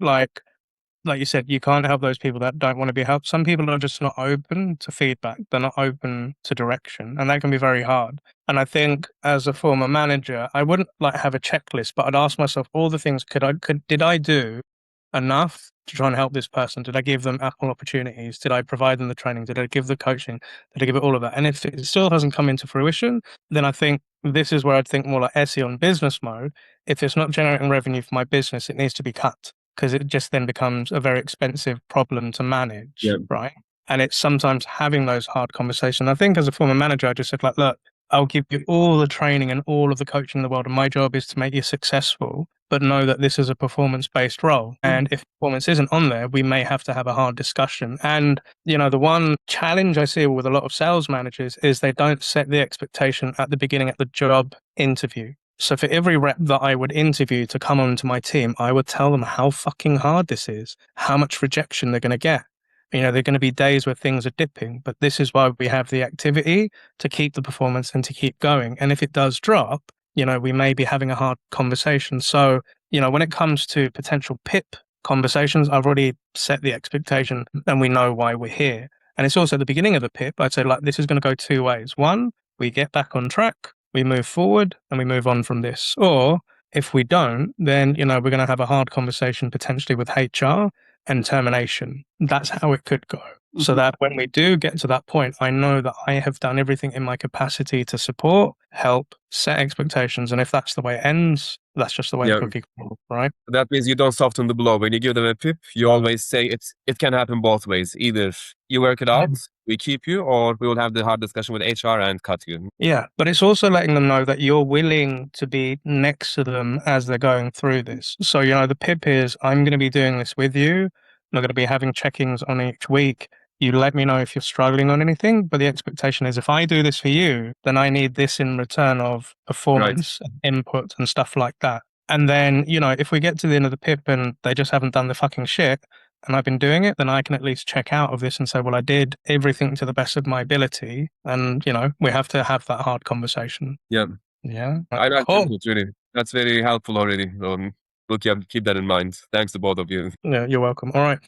like you said, you can't help those people that don't want to be helped. Some people are just not open to feedback. They're not open to direction, and that can be very hard. And I think as a former manager, I wouldn't like have a checklist, but I'd ask myself all the things did I do enough to try and help this person? Did I give them ample opportunities? Did I provide them the training? Did I give the coaching? Did I give it all of that? And if it still hasn't come into fruition, then I think this is where I'd think more like SEO on business mode. If it's not generating revenue for my business, it needs to be cut because it just then becomes a very expensive problem to manage, Yeah. right? And it's sometimes having those hard conversations. I think as a former manager, I just said like, look, I'll give you all the training and all of the coaching in the world, and my job is to make you successful. But know that this is a performance-based role, and if performance isn't on there, we may have to have a hard discussion. And the one challenge I see with a lot of sales managers is they don't set the expectation at the beginning at the job interview. So for every rep that I would interview to come onto my team, I would tell them how fucking hard this is, how much rejection they're going to get. There are going to be days where things are dipping, but this is why we have the activity to keep the performance and to keep going. And if it does drop, we may be having a hard conversation. So, when it comes to potential PIP conversations, I've already set the expectation and we know why we're here. And it's also the beginning of the PIP. I'd say like, this is going to go two ways. One, we get back on track, we move forward and we move on from this. Or if we don't, then, we're going to have a hard conversation potentially with HR and termination. That's how it could go. So that when we do get to that point, I know that I have done everything in my capacity to support, help, set expectations. And if that's the way it ends, that's just the way the cookie crumbles, right? That means you don't soften the blow. When you give them a PIP, you always say it can happen both ways. Either you work it out, we keep you, or we will have the hard discussion with HR and cut you. Yeah, but it's also letting them know that you're willing to be next to them as they're going through this. So, the PIP is, I'm going to be doing this with you. I'm going to be having check-ins on each week. You let me know if you're struggling on anything, but the expectation is if I do this for you, then I need this in return of performance, input, and stuff like that. And then, if we get to the end of the PIP and they just haven't done the fucking shit, and I've been doing it, then I can at least check out of this and say, well, I did everything to the best of my ability. And, we have to have that hard conversation. Yeah. Yeah. I like Cool. it, really. That's very helpful already. Look, keep that in mind. Thanks to both of you. Yeah, you're welcome. All right.